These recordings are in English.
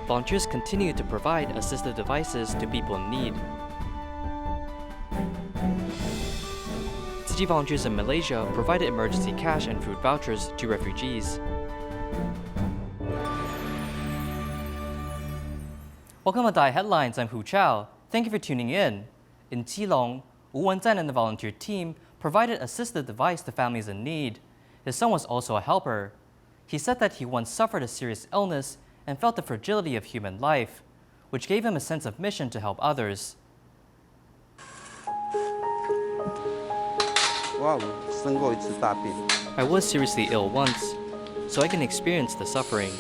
volunteers continue to provide assistive devices to people in need. Tzu Chi volunteers in Malaysia provided emergency cash and food vouchers to refugees. Welcome to DaAi Headlines, I'm Hu Chiao. Thank you for tuning in. In Keelung, Wu Wenzan and the volunteer team provided assistive device to families in need. His son was also a helper. He said that he once suffered a serious illness and felt the fragility of human life, which gave him a sense of mission to help others. I was seriously ill once, so I can experience the suffering.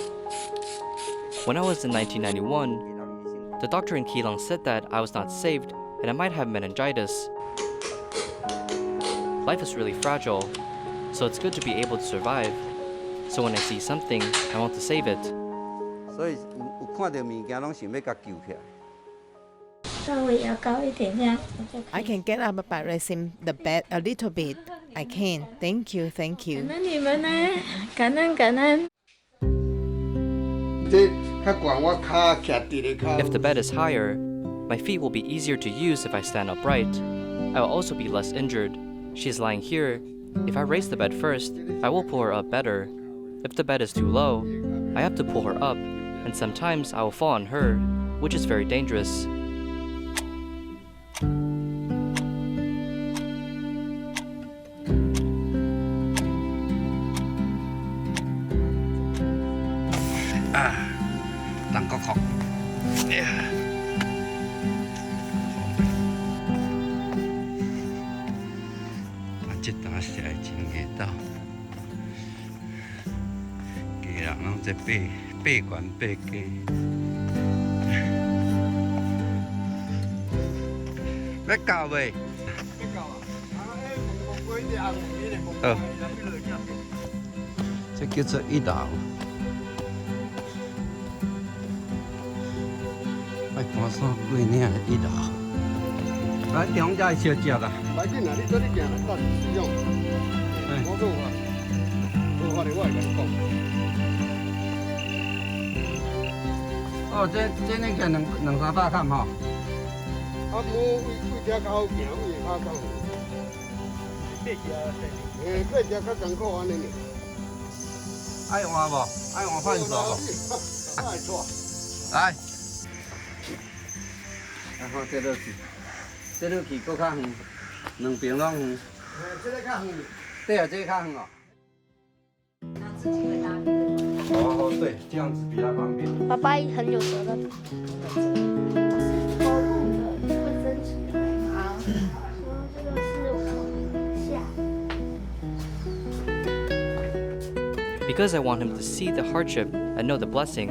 When I was in 1991, the doctor in Keelung said that I was not saved and I might have meningitis. Life is really fragile, so it's good to be able to survive. So when I see something, I want to save it. I can get up by raising the bed a little bit. I can. Thank you, thank you. If the bed is higher, my feet will be easier to use if I stand upright. I will also be less injured. She is lying here. If I raise the bed first, I will pull her up better. If the bed is too low, I have to pull her up, and sometimes I will fall on her, which is very dangerous. Because I want him to see the hardship and know the blessing.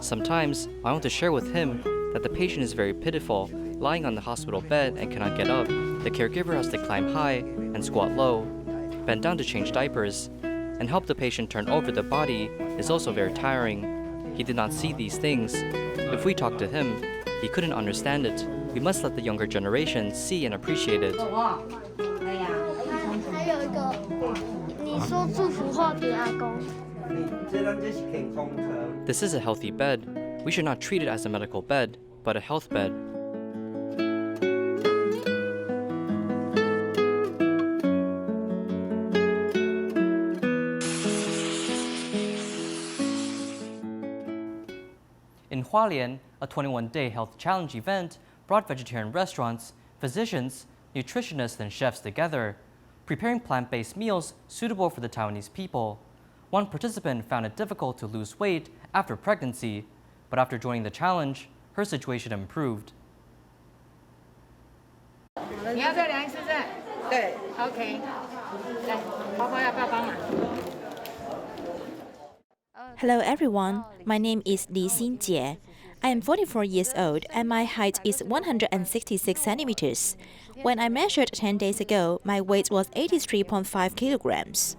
Sometimes I want to share with him that the patient is very pitiful, lying on the hospital bed and cannot get up. The caregiver has to climb high and squat low, bend down to change diapers, and help the patient turn over the body is also very tiring. He did not see these things. If we talked to him, he couldn't understand it. We must let the younger generation see and appreciate it. This is a healthy bed. We should not treat it as a medical bed, but a health bed. In Hualien, a 21-day health challenge event brought vegetarian restaurants, physicians, nutritionists, and chefs together, preparing plant-based meals suitable for the Taiwanese people. One participant found it difficult to lose weight after pregnancy, but after joining the challenge, her situation improved. Hello everyone, my name is Li Xinjie. I am 44 years old and my height is 166 centimeters. When I measured 10 days ago, my weight was 83.5 kilograms.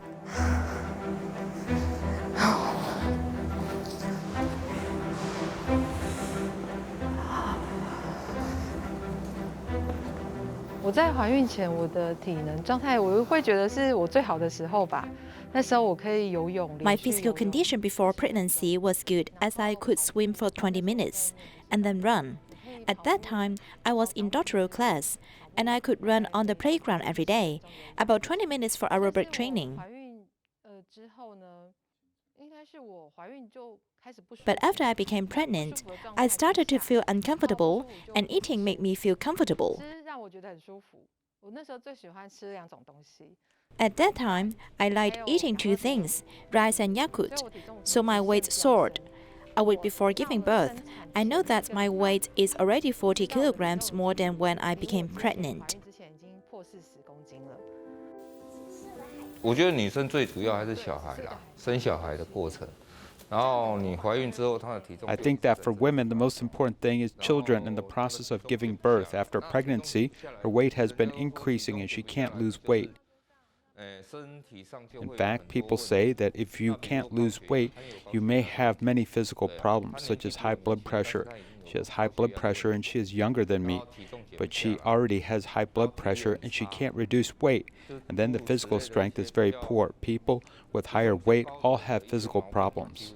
I 在怀孕前，我的体能状态，我会觉得是我最好的时候吧。My physical condition before pregnancy was good as I could swim for 20 minutes and then run. At that time, I was in doctoral class and I could run on the playground every day, about 20 minutes for aerobic training. But after I became pregnant, I started to feel uncomfortable and eating made me feel comfortable. At that time, I liked eating two things, rice and Yakult, so my weight soared. A week before giving birth, I know that my weight is already 40 kilograms more than when I became pregnant. 我觉得女生最主要还是小孩啦，生小孩的过程。然后你怀孕之后，她的体重。 I think that for women, the most important thing is children and the process of giving birth. After pregnancy, her weight has been increasing and she can't lose weight. In fact, people say that if you can't lose weight, you may have many physical problems, such as high blood pressure. She has high blood pressure and she is younger than me, but she already has high blood pressure and she can't reduce weight. And then the physical strength is very poor. People with higher weight all have physical problems.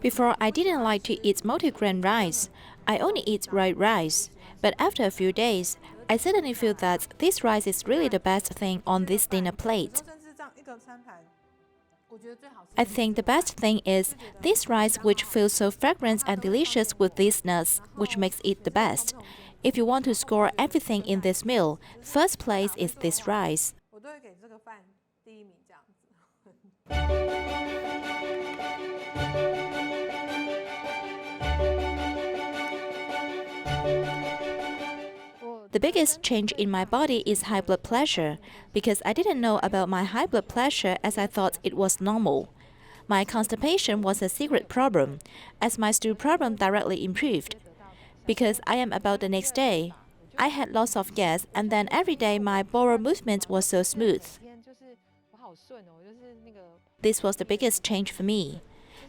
Before, I didn't like to eat multigrain rice. I only eat white rice. But after a few days, I suddenly feel that this rice is really the best thing on this dinner plate. I think the best thing is this rice, which feels so fragrant and delicious with these nuts, which makes it the best. If you want to score everything in this meal, first place is this rice. The biggest change in my body is high blood pressure, because I didn't know about my high blood pressure as I thought it was normal. My constipation was a secret problem, as my stool problem directly improved. Because I am about the next day, I had lots of gas, and then every day my bowel movement was so smooth. This was the biggest change for me.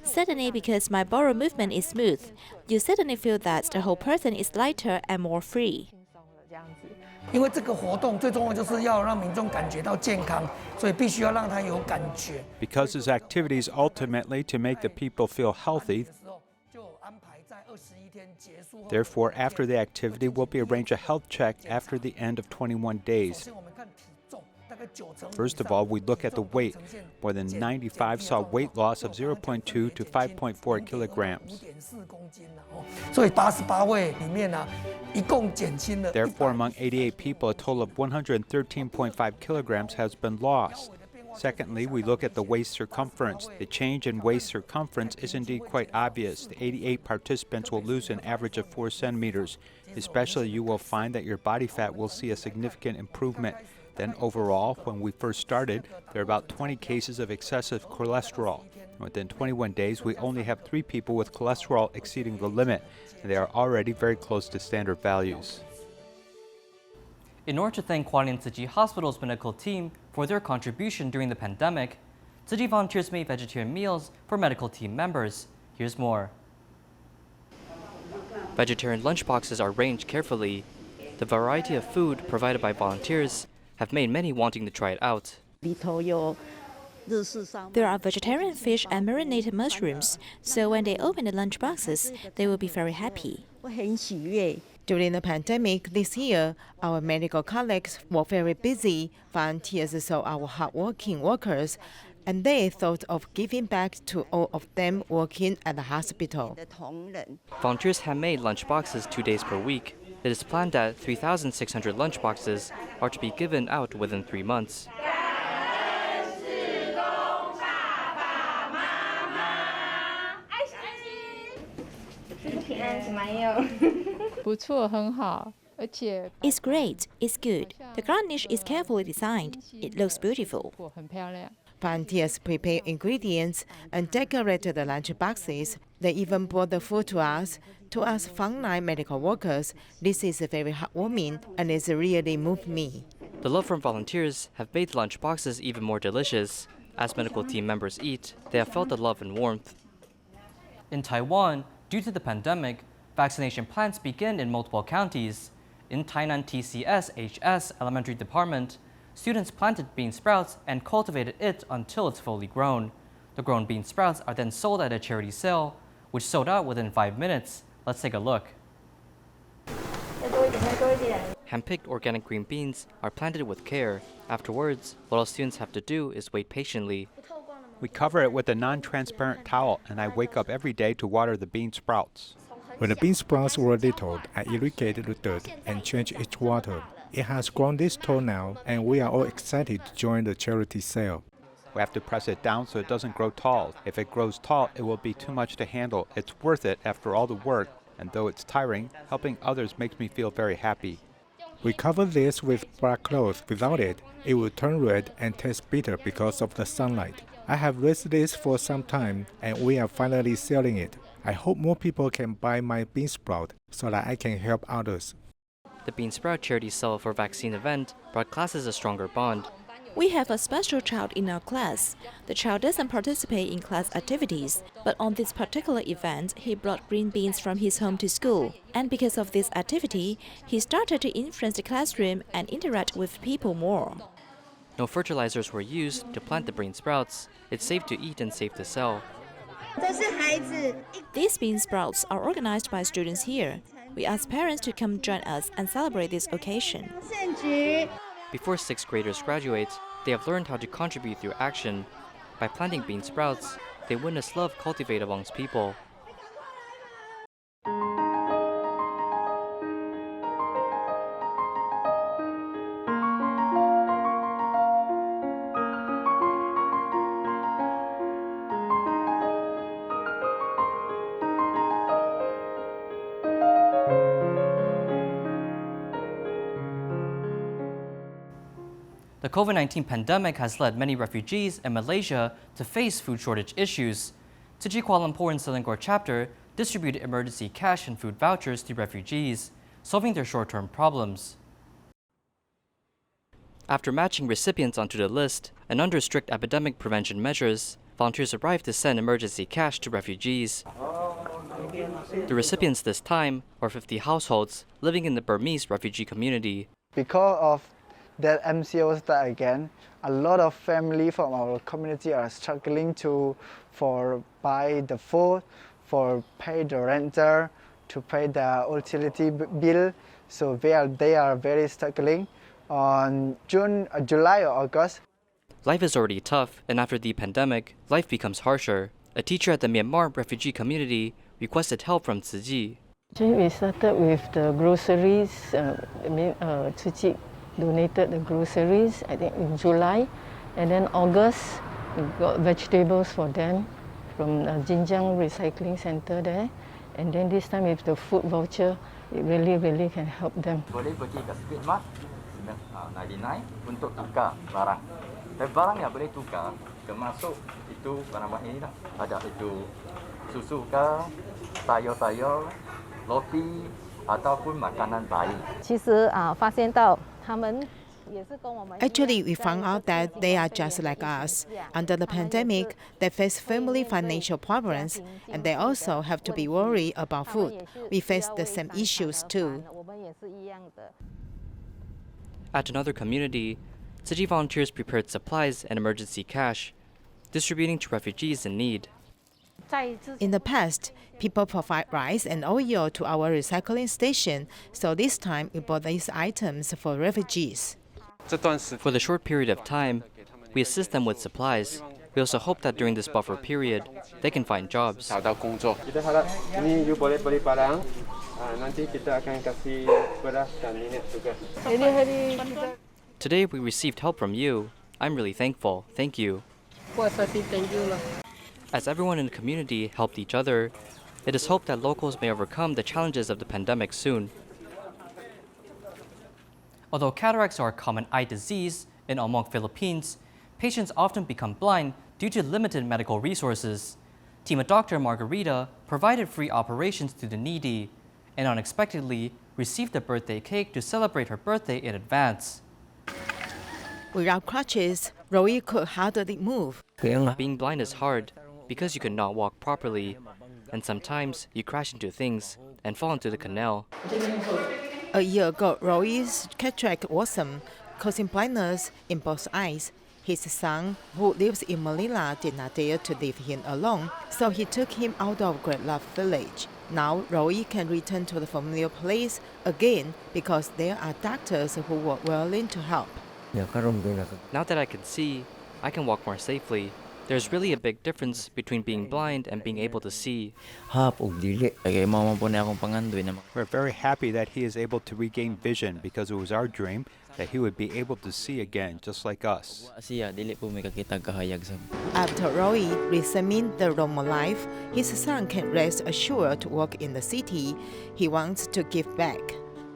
Suddenly, because my bowel movement is smooth, you suddenly feel that the whole person is lighter and more free. 因为这个活动最重要就是要让民众感觉到健康，所以必须要让他有感觉。 Because his activities ultimately to make the people feel healthy, therefore after the activity will be arranged a health check after the end of 21 days. First of all, we look at the weight. More than 95 saw weight loss of 0.2 to 5.4 kilograms. Therefore, among 88 people, a total of 113.5 kilograms has been lost. Secondly, we look at the waist circumference. The change in waist circumference is indeed quite obvious. The 88 participants will lose an average of 4 centimeters. Especially, you will find that your body fat will see a significant improvement. Then overall, when we first started, there are about 20 cases of excessive cholesterol. Within 21 days, we only have 3 people with cholesterol exceeding the limit, and they are already very close to standard values. In order to thank Hualien Tzu Chi Hospital's medical team for their contribution during the pandemic, Tzu Chi volunteers made vegetarian meals for medical team members. Here's more. Vegetarian lunchboxes are arranged carefully. The variety of food provided by volunteers have made many wanting to try it out. There are vegetarian fish and marinated mushrooms, so when they open the lunch boxes, they will be very happy. During the pandemic this year, our medical colleagues were very busy. Volunteers saw our hardworking workers, and they thought of giving back to all of them working at the hospital. Volunteers have made lunch boxes 2 days per week. It is planned that 3,600 lunch boxes are to be given out within 3 months. It's great, it's good. The garnish is carefully designed. It looks beautiful. Volunteers prepare ingredients and decorated the lunch boxes. They even brought the food to us. To us frontline medical workers, this is very heartwarming and it's really moved me. The love from volunteers have made lunch boxes even more delicious. As medical team members eat, they have felt the love and warmth. In Taiwan, due to the pandemic, vaccination plans begin in multiple counties, In Tainan TCS HS Elementary Department, students planted bean sprouts and cultivated it until it's fully grown. The grown bean sprouts are then sold at a charity sale, which sold out within 5 minutes. Let's take a look. Hand-picked organic green beans are planted with care. Afterwards, what all students have to do is wait patiently. We cover it with a non-transparent towel, and I wake up every day to water the bean sprouts. When the bean sprouts were little, I irrigated the dirt and changed its water. It has grown this tall now, and we are all excited to join the charity sale. We have to press it down so it doesn't grow tall. If it grows tall, it will be too much to handle. It's worth it after all the work, and though it's tiring, helping others makes me feel very happy. We cover this with black cloth. Without it, it will turn red and taste bitter because of the sunlight. I have raised this for some time, and we are finally selling it. I hope more people can buy my bean sprout so that I can help others. The Bean Sprout charity sale for vaccine event brought classes a stronger bond. We have a special child in our class. The child doesn't participate in class activities, but on this particular event, he brought green beans from his home to school. And because of this activity, he started to influence the classroom and interact with people more. No fertilizers were used to plant the bean sprouts. It's safe to eat and safe to sell. These bean sprouts are organized by students here. We ask parents to come join us and celebrate this occasion. Before 6th graders graduate, they have learned how to contribute through action. By planting bean sprouts, they witness love cultivate amongst people. The COVID-19 pandemic has led many refugees in Malaysia to face food shortage issues. Tzu Chi Kuala Lumpur and Selangor chapter distributed emergency cash and food vouchers to refugees, solving their short-term problems. After matching recipients onto the list and under strict epidemic prevention measures, volunteers arrived to send emergency cash to refugees. The recipients this time are 50 households living in the Burmese refugee community. Because of that MCO start again, a lot of family from our community are struggling for buy the food, for pay the renter, to pay the utility bill. So they are very struggling. On July or August. Life is already tough, and after the pandemic, life becomes harsher. A teacher at the Myanmar refugee community requested help from Tzu Chi. We started with the groceries. Tzu Chi donated the groceries, I think in July, and then August we got vegetables for them from the Jinjiang Recycling Center there, and then this time with the food voucher, it really can help them. Boleh pergi ke Speed Mart 99 untuk tukar barang. Dan barang yang boleh tukar termasuk itu barang-barang ini lah. Ada itu susu ke, sayur-sayur, roti ataupun makanan bayi. 其实发现到 Actually, we found out that they are just like us. Under the pandemic, they face family financial problems, and they also have to be worried about food. We face the same issues too. At another community, Tzu Chi volunteers prepared supplies and emergency cash, distributing to refugees in need. In the past, people provide rice and oil to our recycling station, so this time we bought these items for refugees. For the short period of time, we assist them with supplies. We also hope that during this buffer period, they can find jobs. Today we received help from you. I'm really thankful. Thank you. As everyone in the community helped each other, it is hoped that locals may overcome the challenges of the pandemic soon. Although cataracts are a common eye disease in Among Philippines, patients often become blind due to limited medical resources. Team of Dr. Margarita provided free operations to the needy and unexpectedly received a birthday cake to celebrate her birthday in advance. Without crutches, Roy could hardly move. Being blind is hard because you cannot walk properly, and sometimes you crash into things and fall into the canal. A year ago, Roy's cataract worsened, causing blindness in both eyes. His son, who lives in Manila, did not dare to leave him alone, so he took him out of Great Love Village. Now, Roy can return to the familiar place again because there are doctors who were willing to help. Now that I can see, I can walk more safely. There's really a big difference between being blind and being able to see. We're very happy that he is able to regain vision because it was our dream that he would be able to see again, just like us. After Roy resuming the normal life, his son can rest assured to work in the city. He wants to give back.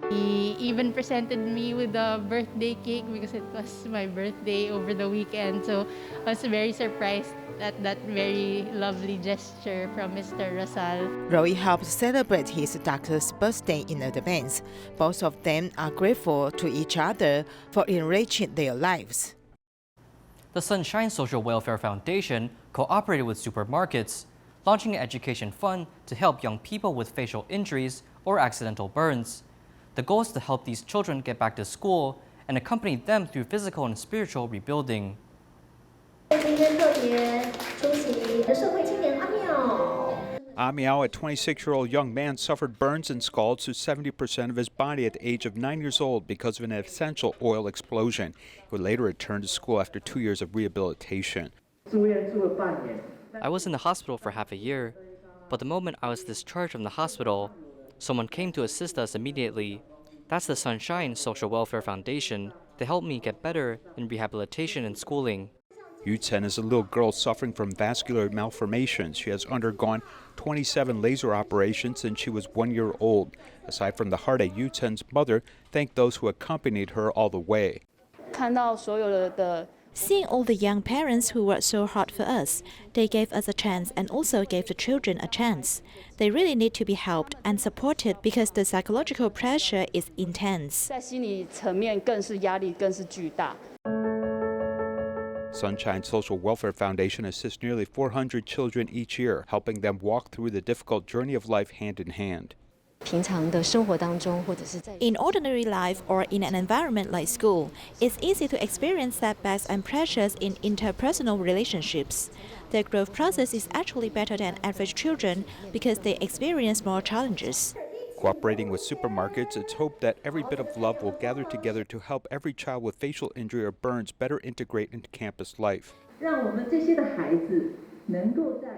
He even presented me with a birthday cake because it was my birthday over the weekend. So I was very surprised at that very lovely gesture from Mr. Rosal. Roy helped celebrate his doctor's birthday in advance. Both of them are grateful to each other for enriching their lives. The Sunshine Social Welfare Foundation cooperated with supermarkets, launching an education fund to help young people with facial injuries or accidental burns. The goal is to help these children get back to school and accompany them through physical and spiritual rebuilding. Miao, a 26-year-old young man, suffered burns and scalds to 70% of his body at the age of 9 years old because of an essential oil explosion. He would later return to school after 2 years of rehabilitation. I was in the hospital for half a year, but the moment I was discharged from the hospital, someone came to assist us immediately. That's the Sunshine Social Welfare Foundation. They helped me get better in rehabilitation and schooling. Hu Chiao is a little girl suffering from vascular malformations. She has undergone 27 laser operations since she was 1 year old. Aside from the heartache, Hu Chiao's mother thanked those who accompanied her all the way. Seeing all the young parents who worked so hard for us, they gave us a chance and also gave the children a chance. They really need to be helped and supported because the psychological pressure is intense. Sunshine Social Welfare Foundation assists nearly 400 children each year, helping them walk through the difficult journey of life hand in hand. In ordinary life or in an environment like school, it's easy to experience setbacks and pressures in interpersonal relationships. Their growth process is actually better than average children because they experience more challenges. Cooperating with supermarkets, it's hoped that every bit of love will gather together to help every child with facial injury or burns better integrate into campus life.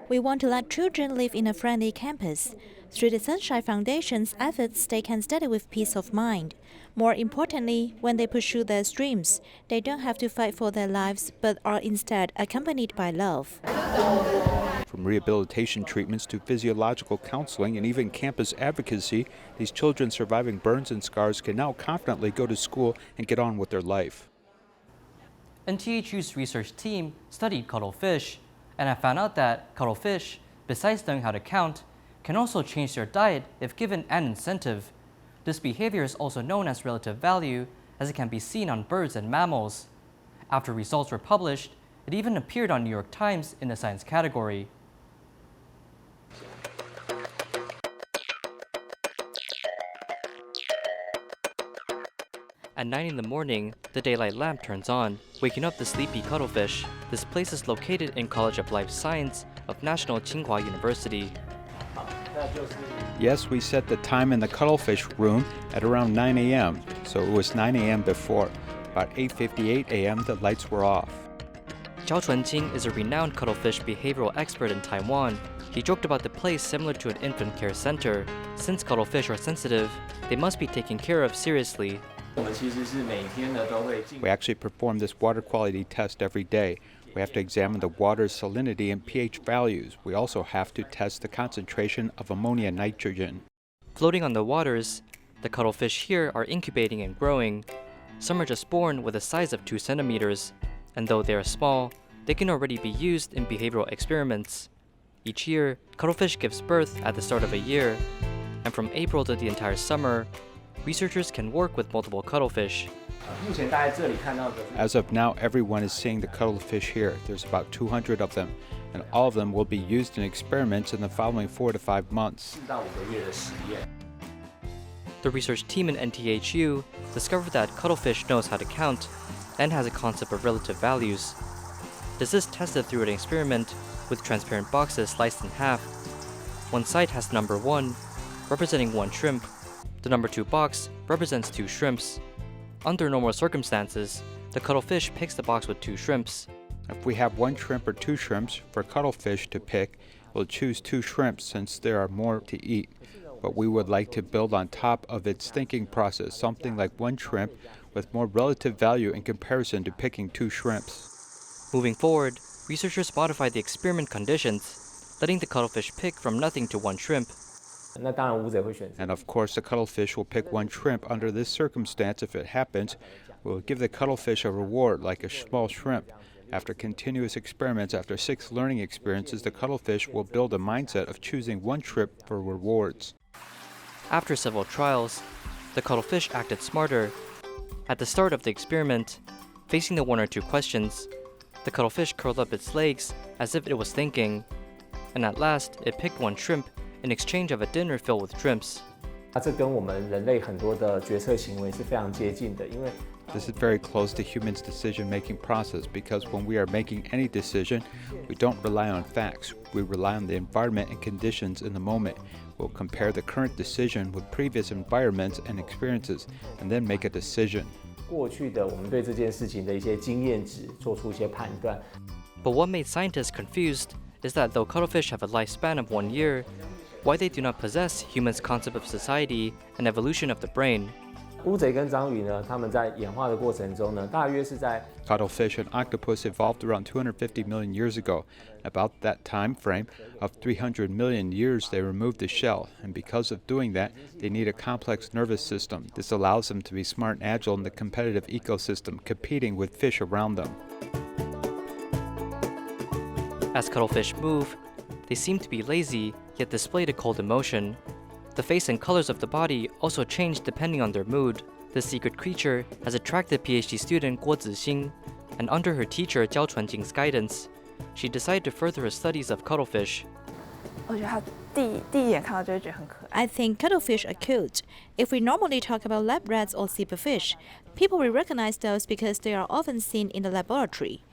We want to let children live in a friendly campus. Through the Sunshine Foundation's efforts, they can study with peace of mind. More importantly, when they pursue their dreams, they don't have to fight for their lives, but are instead accompanied by love. From rehabilitation treatments to physiological counseling and even campus advocacy, these children surviving burns and scars can now confidently go to school and get on with their life. And THU's research team studied cuttlefish, and I found out that cuttlefish, besides knowing how to count, can also change their diet if given an incentive. This behavior is also known as relative value, as it can be seen on birds and mammals. After results were published, it even appeared on New York Times in the science category. At 9 in the morning, the daylight lamp turns on, waking up the sleepy cuttlefish. This place is located in College of Life Science of National Tsinghua University. Yes, we set the time in the cuttlefish room at around 9 a.m., so it was 9 a.m. before. About 8:58 a.m., the lights were off. Zhao Chunjing is a renowned cuttlefish behavioral expert in Taiwan. He joked about the place similar to an infant care center. Since cuttlefish are sensitive, they must be taken care of seriously. We actually perform this water quality test every day. We have to examine the water's salinity and pH values. We also have to test the concentration of ammonia and nitrogen. Floating on the waters, the cuttlefish here are incubating and growing. Some are just born with a size of 2 centimeters, and though they are small, they can already be used in behavioral experiments. Each year, cuttlefish gives birth at the start of a year, and from April to the entire summer, researchers can work with multiple cuttlefish. As of now, everyone is seeing the cuttlefish here. There's about 200 of them, and all of them will be used in experiments in the following 4 to 5 months. The research team in NTHU discovered that cuttlefish knows how to count and has a concept of relative values. This is tested through an experiment with transparent boxes sliced in half. One side has the number 1, representing 1 shrimp. The number 2 box represents 2 shrimps. Under normal circumstances, the cuttlefish picks the box with 2 shrimps. If we have 1 shrimp or 2 shrimps for cuttlefish to pick, we'll choose 2 shrimps since there are more to eat. But we would like to build on top of its thinking process, something like 1 shrimp with more relative value in comparison to picking 2 shrimps. Moving forward, researchers modified the experiment conditions, letting the cuttlefish pick from nothing to 1 shrimp. And of course, the cuttlefish will pick 1 shrimp. Under this circumstance, if it happens, we'll give the cuttlefish a reward like a small shrimp. After continuous experiments, after 6 learning experiences, the cuttlefish will build a mindset of choosing 1 shrimp for rewards. After several trials, the cuttlefish acted smarter. At the start of the experiment, facing the 1 or 2 questions, the cuttlefish curled up its legs as if it was thinking, and at last it picked 1 shrimp in exchange of a dinner filled with shrimps. This is very close to humans' decision-making process because when we are making any decision, we don't rely on facts. We rely on the environment and conditions in the moment. We'll compare the current decision with previous environments and experiences and then make a decision. But what made scientists confused is that though cuttlefish have a lifespan of 1 year, why they do not possess humans' concept of society and evolution of the brain. Cuttlefish and octopus evolved around 250 million years ago. About that time frame of 300 million years, they removed the shell, and because of doing that, they need a complex nervous system. This allows them to be smart and agile in the competitive ecosystem, competing with fish around them. As cuttlefish move, they seem to be lazy, yet displayed a cold emotion. The face and colors of the body also change depending on their mood. This secret creature has attracted PhD student Guo Zixing, and under her teacher Jiao Chuanjing's guidance, she decided to further her studies of cuttlefish. I think cuttlefish are cute. If we normally talk about lab rats or zebrafish, people will recognize those because they are often seen in the laboratory.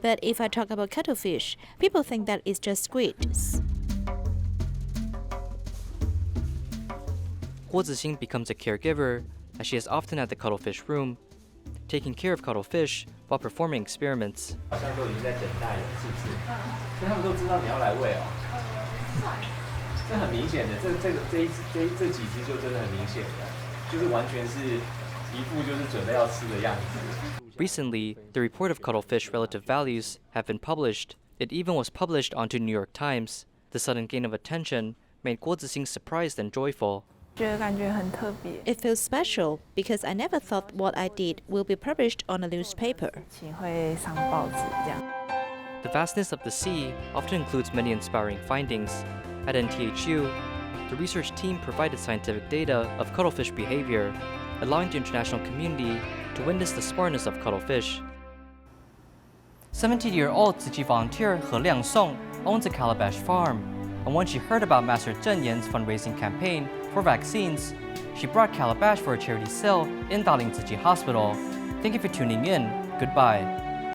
But if I talk about cuttlefish, people think that it's just squids. Guo Zixing becomes a caregiver, as she is often at the cuttlefish room, taking care of cuttlefish while performing experiments. Recently, the report of cuttlefish relative values have been published. It even was published onto New York Times. The sudden gain of attention made Guo Zixing surprised and joyful. It feels special because I never thought what I did will be published on a newspaper. The vastness of the sea often includes many inspiring findings. At NTHU, the research team provided scientific data of cuttlefish behavior, allowing the international community to witness the smartness of cuttlefish. 17-year-old Tzu Chi volunteer He Liangsong owns a calabash farm, and when she heard about Master Zhen Yan's fundraising campaign for vaccines, she brought calabash for a charity sale in Daling Tzu Chi Hospital. Thank you for tuning in. Goodbye.